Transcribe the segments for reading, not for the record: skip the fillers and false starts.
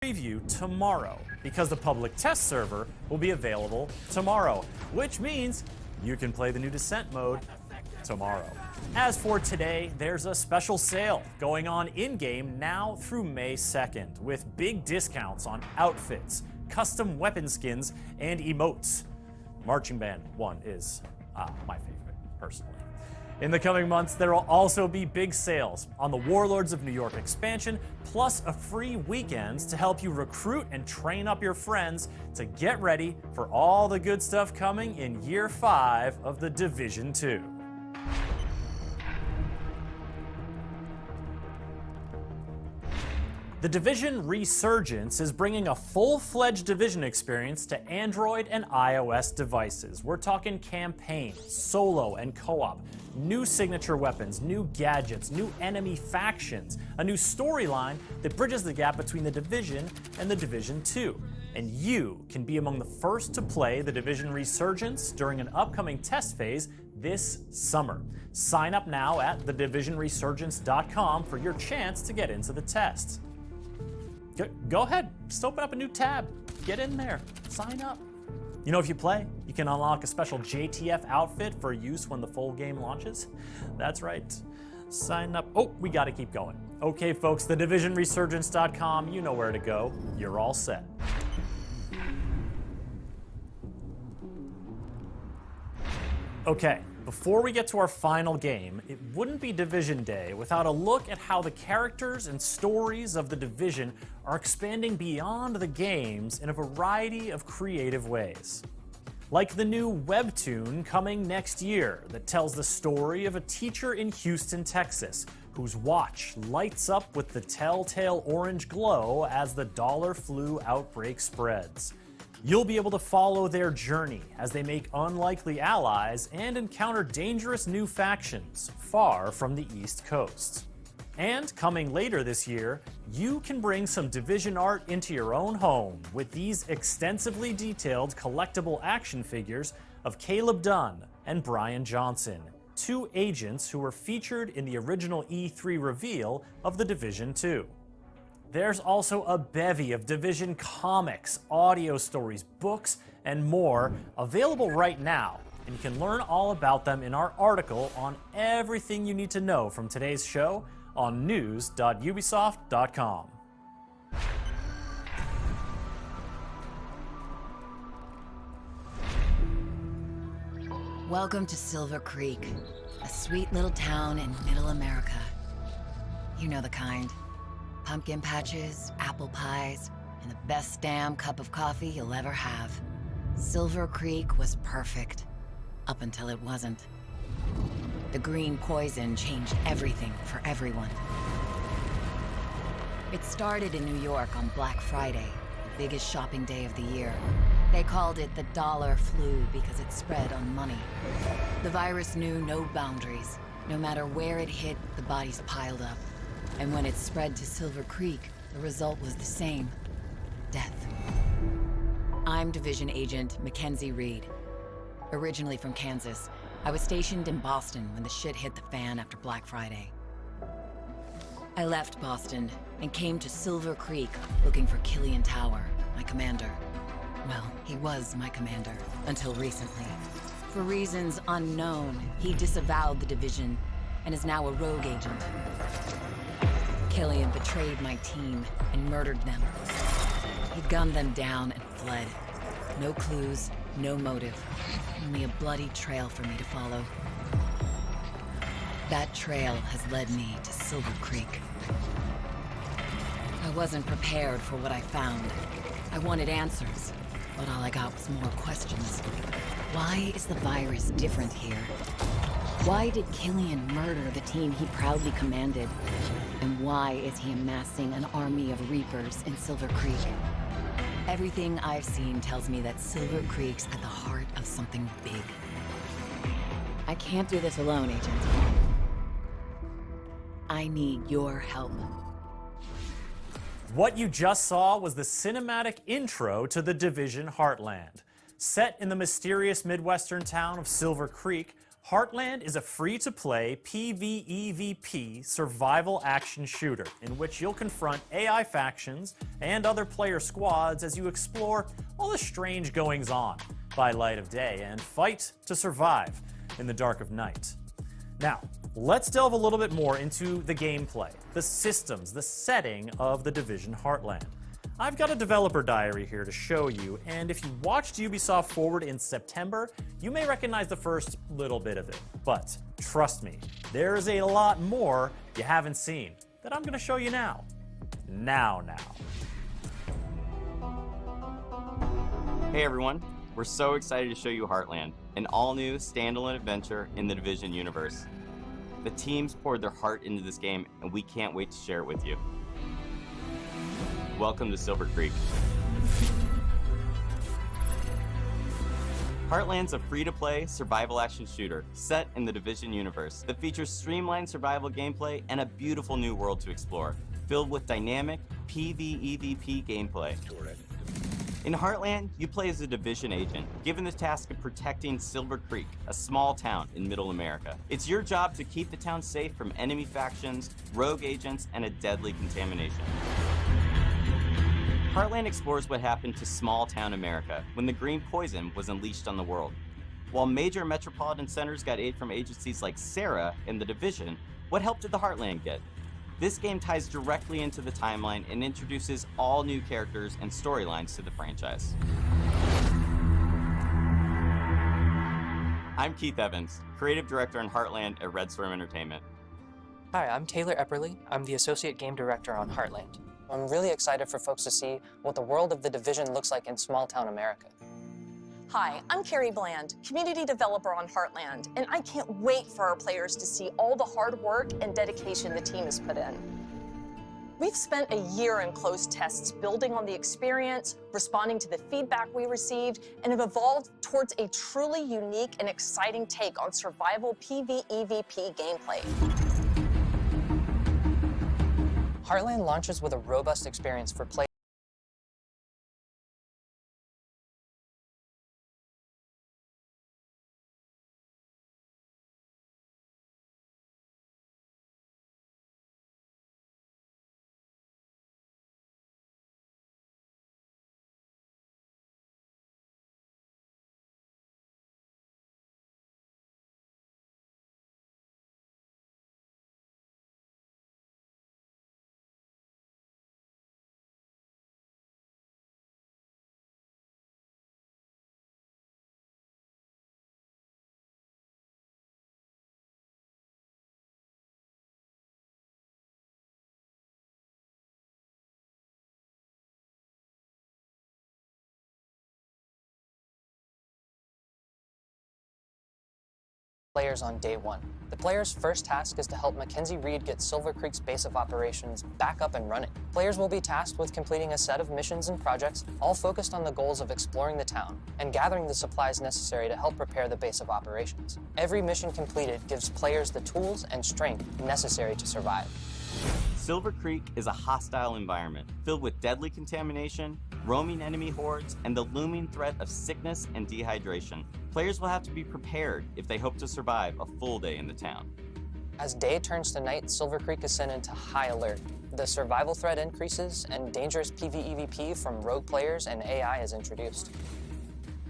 preview tomorrow because the public test server will be available tomorrow, which means you can play the new Descent mode tomorrow. As for today, there's a special sale going on in-game now through May 2nd with big discounts on outfits, custom weapon skins, and emotes. Marching Band 1 is my favorite, personally. In the coming months, there will also be big sales on the Warlords of New York expansion, plus a free weekend to help you recruit and train up your friends to get ready for all the good stuff coming in Year 5 of The Division 2. The Division Resurgence is bringing a full-fledged Division experience to Android and iOS devices. We're talking campaign, solo, and co-op, new signature weapons, new gadgets, new enemy factions, a new storyline that bridges the gap between The Division and The Division 2. And you can be among the first to play The Division Resurgence during an upcoming test phase this summer. Sign up now at thedivisionresurgence.com for your chance to get into the test. Go ahead, just open up a new tab, get in there, sign up. You know, if you play, you can unlock a special JTF outfit for use when the full game launches. That's right, sign up. Oh, we gotta keep going. Okay folks, thedivisionresurgence.com, you know where to go, you're all set. Okay, before we get to our final game, it wouldn't be Division Day without a look at how the characters and stories of The Division are expanding beyond the games in a variety of creative ways. Like the new webtoon coming next year that tells the story of a teacher in Houston, Texas, whose watch lights up with the telltale orange glow as the dollar flu outbreak spreads. You'll be able to follow their journey as they make unlikely allies and encounter dangerous new factions far from the East Coast. And coming later this year, you can bring some Division art into your own home with these extensively detailed collectible action figures of Caleb Dunn and Brian Johnson, two agents who were featured in the original E3 reveal of The Division 2. There's also a bevy of Division comics, audio stories, books, and more available right now, and you can learn all about them in our article on everything you need to know from today's show on news.ubisoft.com. Welcome to Silver Creek, a sweet little town in Middle America. You know the kind. Pumpkin patches, apple pies, and the best damn cup of coffee you'll ever have. Silver Creek was perfect, up until it wasn't. The green poison changed everything for everyone. It started in New York on Black Friday, the biggest shopping day of the year. They called it the dollar flu because it spread on money. The virus knew no boundaries. No matter where it hit, the bodies piled up. And when it spread to Silver Creek, the result was the same: death. I'm Division Agent Mackenzie Reed. Originally from Kansas, I was stationed in Boston when the shit hit the fan after Black Friday. I left Boston and came to Silver Creek looking for Killian Tower, my commander. Well, he was my commander, until recently. For reasons unknown, he disavowed the Division and is now a rogue agent. Killian betrayed my team and murdered them. He gunned them down and fled. No clues, no motive. Only a bloody trail for me to follow. That trail has led me to Silver Creek. I wasn't prepared for what I found. I wanted answers, but all I got was more questions. Why is the virus different here? Why did Killian murder the team he proudly commanded? And why is he amassing an army of Reapers in Silver Creek? Everything I've seen tells me that Silver Creek's at the heart of something big. I can't do this alone, Agent. I need your help. What you just saw was the cinematic intro to The Division Heartland. Set in the mysterious Midwestern town of Silver Creek, Heartland is a free-to-play PvEVP survival action shooter in which you'll confront AI factions and other player squads as you explore all the strange goings-on by light of day and fight to survive in the dark of night. Now, let's delve a little bit more into the gameplay, the systems, the setting of The Division Heartland. I've got a developer diary here to show you, and if you watched Ubisoft Forward in September, you may recognize the first little bit of it. But trust me, there's a lot more you haven't seen that I'm going to show you now. Now. Hey everyone, we're so excited to show you Heartland, an all-new standalone adventure in the Division universe. The teams poured their heart into this game, and we can't wait to share it with you. Welcome to Silver Creek. Heartland's a free-to-play survival action shooter set in the Division universe that features streamlined survival gameplay and a beautiful new world to explore, filled with dynamic PvEVP gameplay. In Heartland, you play as a Division agent, given the task of protecting Silver Creek, a small town in Middle America. It's your job to keep the town safe from enemy factions, rogue agents, and a deadly contamination. Heartland explores what happened to small-town America when the green poison was unleashed on the world. While major metropolitan centers got aid from agencies like SARA and the Division, what help did the Heartland get? This game ties directly into the timeline and introduces all new characters and storylines to the franchise. I'm Keith Evans, Creative Director on Heartland at Red Storm Entertainment. Hi, I'm Taylor Epperly. I'm the Associate Game Director on Heartland. I'm really excited for folks to see what the world of the Division looks like in small-town America. Hi, I'm Carrie Bland, Community Developer on Heartland, and I can't wait for our players to see all the hard work and dedication the team has put in. We've spent a year in closed tests building on the experience, responding to the feedback we received, and have evolved towards a truly unique and exciting take on survival PvEVP gameplay. Heartland launches with a robust experience for players. On day one. The player's first task is to help Mackenzie Reed get Silver Creek's base of operations back up and running. Players will be tasked with completing a set of missions and projects, all focused on the goals of exploring the town and gathering the supplies necessary to help prepare the base of operations. Every mission completed gives players the tools and strength necessary to survive. Silver Creek is a hostile environment filled with deadly contamination, roaming enemy hordes, and the looming threat of sickness and dehydration. Players will have to be prepared if they hope to survive a full day in the town. As day turns to night, Silver Creek is sent into high alert. The survival threat increases, and dangerous PvEVP from rogue players and AI is introduced.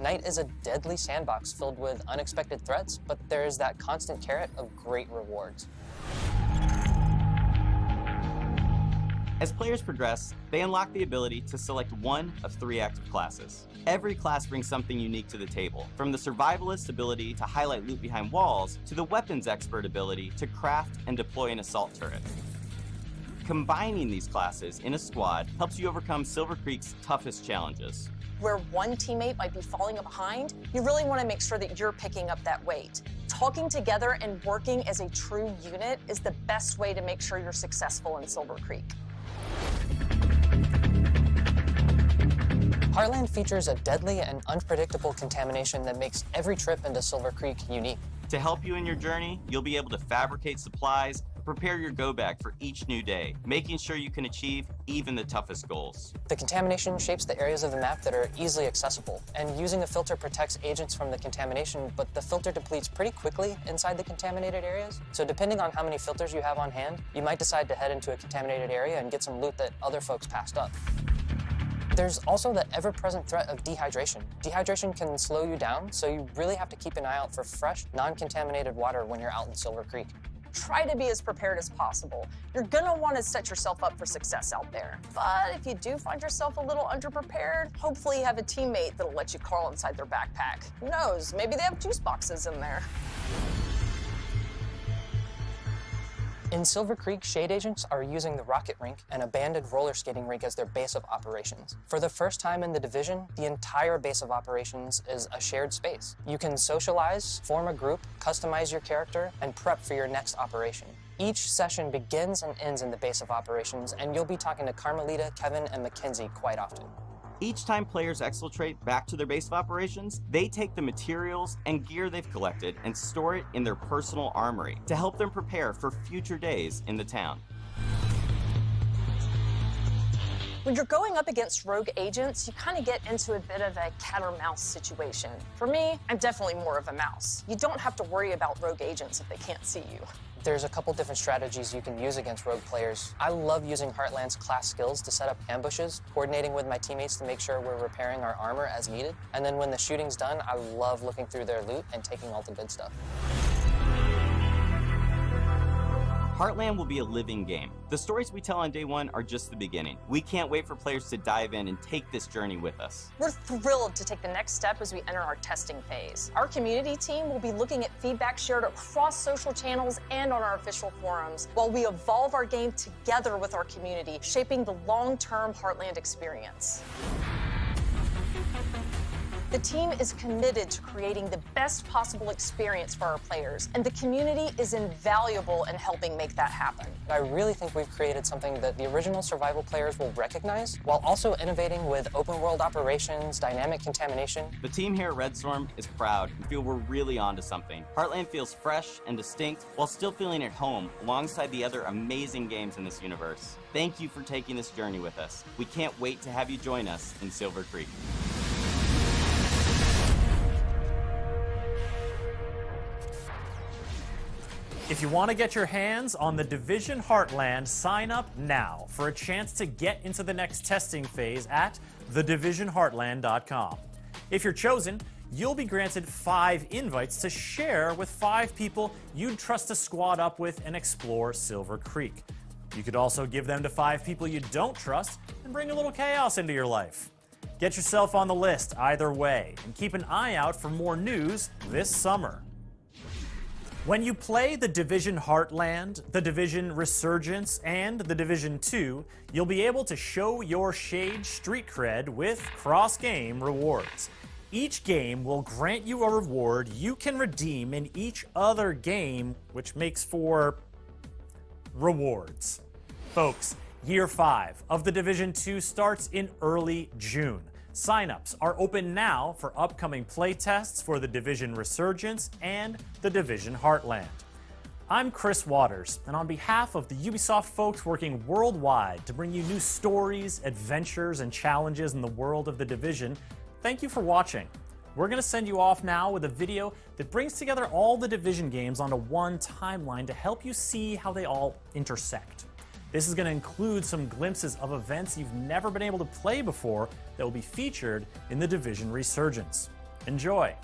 Night is a deadly sandbox filled with unexpected threats, but there is that constant carrot of great rewards. As players progress, they unlock the ability to select one of 3 active classes. Every class brings something unique to the table, from the survivalist ability to highlight loot behind walls, to the weapons expert ability to craft and deploy an assault turret. Combining these classes in a squad helps you overcome Silver Creek's toughest challenges. Where one teammate might be falling behind, you really want to make sure that you're picking up that weight. Talking together and working as a true unit is the best way to make sure you're successful in Silver Creek. Heartland features a deadly and unpredictable contamination that makes every trip into Silver Creek unique. To help you in your journey, you'll be able to fabricate supplies, Prepare your go bag for each new day, making sure you can achieve even the toughest goals. The contamination shapes the areas of the map that are easily accessible, and using a filter protects agents from the contamination, but the filter depletes pretty quickly inside the contaminated areas. So depending on how many filters you have on hand, you might decide to head into a contaminated area and get some loot that other folks passed up. There's also the ever-present threat of dehydration. Dehydration can slow you down, so you really have to keep an eye out for fresh, non-contaminated water when you're out in Silver Creek. Try to be as prepared as possible. You're gonna want to set yourself up for success out there. But if you do find yourself a little underprepared, hopefully you have a teammate that'll let you crawl inside their backpack. Who knows, maybe they have juice boxes in there. In Silver Creek, Shade Agents are using the rocket rink and abandoned roller skating rink as their base of operations. For the first time in the division, the entire base of operations is a shared space. You can socialize, form a group, customize your character, and prep for your next operation. Each session begins and ends in the base of operations, and you'll be talking to Carmelita, Kevin, and Mackenzie quite often. Each time players exfiltrate back to their base of operations, they take the materials and gear they've collected and store it in their personal armory to help them prepare for future days in the town. When you're going up against rogue agents, you kind of get into a bit of a cat or mouse situation. For me, I'm definitely more of a mouse. You don't have to worry about rogue agents if they can't see you. There's a couple different strategies you can use against rogue players. I love using Heartland's class skills to set up ambushes, coordinating with my teammates to make sure we're repairing our armor as needed. And then when the shooting's done, I love looking through their loot and taking all the good stuff. Heartland will be a living game. The stories we tell on day one are just the beginning. We can't wait for players to dive in and take this journey with us. We're thrilled to take the next step as we enter our testing phase. Our community team will be looking at feedback shared across social channels and on our official forums, while we evolve our game together with our community, shaping the long-term Heartland experience. The team is committed to creating the best possible experience for our players, and the community is invaluable in helping make that happen. I really think we've created something that the original survival players will recognize, while also innovating with open world operations, dynamic contamination. The team here at Red Storm is proud and feel we're really onto something. Heartland feels fresh and distinct while still feeling at home alongside the other amazing games in this universe. Thank you for taking this journey with us. We can't wait to have you join us in Silver Creek. If you want to get your hands on the Division Heartland, sign up now for a chance to get into the next testing phase at thedivisionheartland.com. If you're chosen, you'll be granted 5 invites to share with 5 people you'd trust to squad up with and explore Silver Creek. You could also give them to 5 people you don't trust and bring a little chaos into your life. Get yourself on the list either way, and keep an eye out for more news this summer. When you play the Division Heartland, the Division Resurgence, and the Division 2, you'll be able to show your Shade street cred with cross-game rewards. Each game will grant you a reward you can redeem in each other game, which makes for rewards. Folks, Year 5 of the Division 2 starts in early June. Sign-ups are open now for upcoming playtests for the Division Resurgence and the Division Heartland. I'm Chris Waters, and on behalf of the Ubisoft folks working worldwide to bring you new stories, adventures, and challenges in the world of the Division, thank you for watching. We're going to send you off now with a video that brings together all the Division games onto one timeline to help you see how they all intersect. This is going to include some glimpses of events you've never been able to play before that will be featured in the Division Resurgence. Enjoy!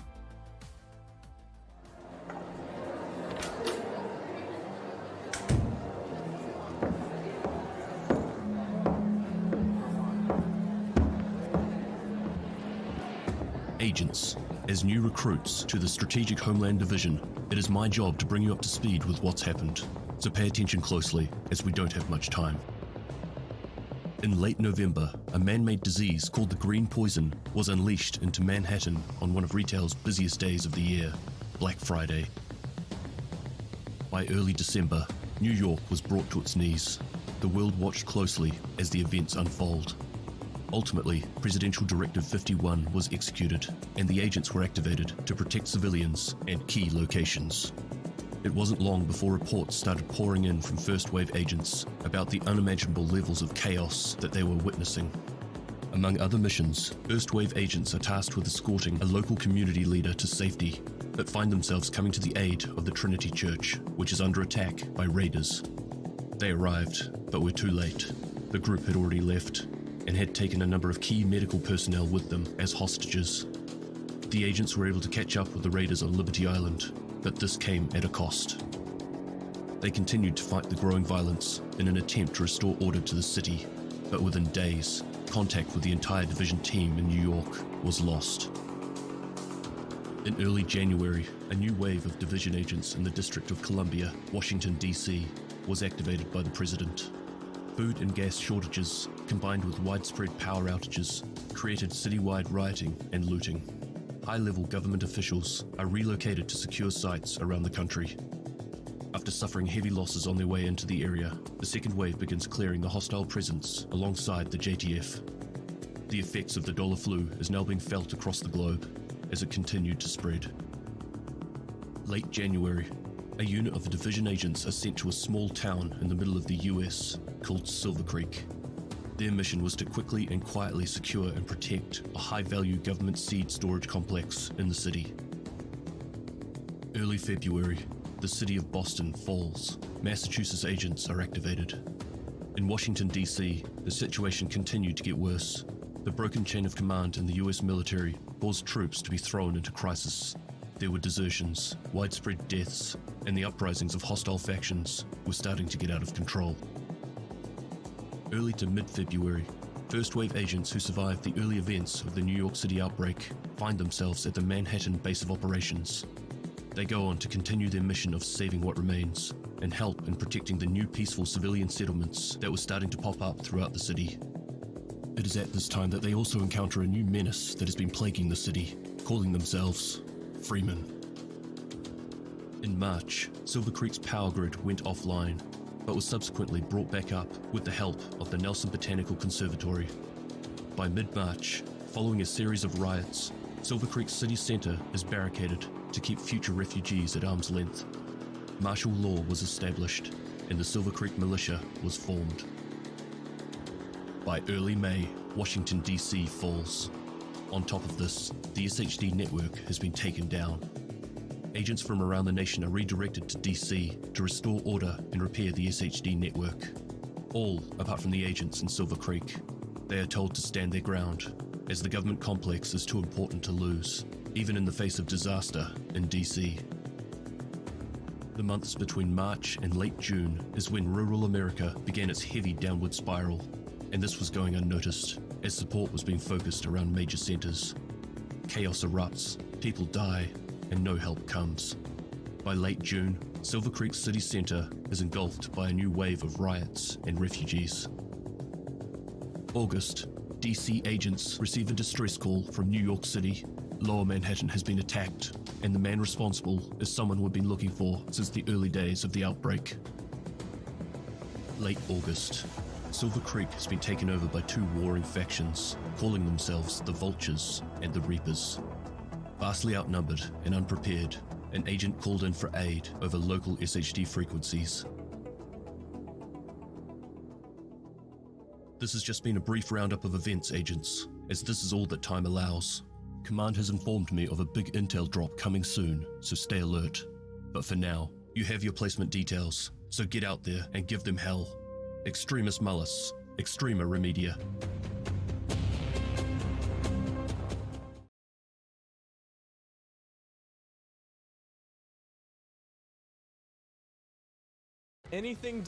Agents, as new recruits to the Strategic Homeland Division, it is my job to bring you up to speed with what's happened. So pay attention closely, as we don't have much time. In late November, a man-made disease called the Green Poison was unleashed into Manhattan on one of retail's busiest days of the year, Black Friday. By early December, New York was brought to its knees. The world watched closely as the events unfold. Ultimately, Presidential Directive 51 was executed, and the agents were activated to protect civilians and key locations. It wasn't long before reports started pouring in from first wave agents about the unimaginable levels of chaos that they were witnessing. Among other missions, first wave agents are tasked with escorting a local community leader to safety, but find themselves coming to the aid of the Trinity Church, which is under attack by raiders. They arrived, but were too late. The group had already left, and had taken a number of key medical personnel with them as hostages. The agents were able to catch up with the raiders on Liberty Island, but this came at a cost. They continued to fight the growing violence in an attempt to restore order to the city, but within days, contact with the entire Division team in New York was lost. In early January, a new wave of Division agents in the District of Columbia, Washington, D.C., was activated by the President. Food and gas shortages, combined with widespread power outages, created citywide rioting and looting. High-level government officials are relocated to secure sites around the country. After suffering heavy losses on their way into the area, the second wave begins clearing the hostile presence alongside the JTF. The effects of the dollar flu is now being felt across the globe as it continued to spread. Late January, a unit of Division agents are sent to a small town in the middle of the US called Silver Creek. Their mission was to quickly and quietly secure and protect a high-value government seed storage complex in the city. Early February, the city of Boston falls. Massachusetts agents are activated. In Washington, D.C., the situation continued to get worse. The broken chain of command in the US military caused troops to be thrown into crisis. There were desertions, widespread deaths, and the uprisings of hostile factions were starting to get out of control. Early to mid-February, first-wave agents who survived the early events of the New York City outbreak find themselves at the Manhattan base of operations. They go on to continue their mission of saving what remains and help in protecting the new peaceful civilian settlements that were starting to pop up throughout the city. It is at this time that they also encounter a new menace that has been plaguing the city, calling themselves Freemen. In March, Silver Creek's power grid went offline, but was subsequently brought back up with the help of the Nelson Botanical Conservatory. By mid-March, following a series of riots, Silver Creek's city centre is barricaded to keep future refugees at arm's length. Martial law was established, and the Silver Creek Militia was formed. By early May, Washington, D.C. falls. On top of this, the SHD network has been taken down. Agents from around the nation are redirected to D.C. to restore order and repair the SHD network. All apart from the agents in Silver Creek. They are told to stand their ground, as the government complex is too important to lose, even in the face of disaster in D.C. The months between March and late June is when rural America began its heavy downward spiral, and this was going unnoticed, as support was being focused around major centers. Chaos erupts, people die, and no help comes. By late June, Silver Creek city center is engulfed by a new wave of riots and refugees. August, DC agents receive a distress call from New York City. Lower Manhattan has been attacked, and the man responsible is someone we've been looking for since the early days of the outbreak. Late August, Silver Creek has been taken over by two warring factions, calling themselves the Vultures and the Reapers. Vastly outnumbered and unprepared, an agent called in for aid over local SHD frequencies. This has just been a brief roundup of events, agents, as this is all that time allows. Command has informed me of a big intel drop coming soon, so stay alert. But for now, you have your placement details, so get out there and give them hell. Extremis Malus, Extrema Remedia. Anything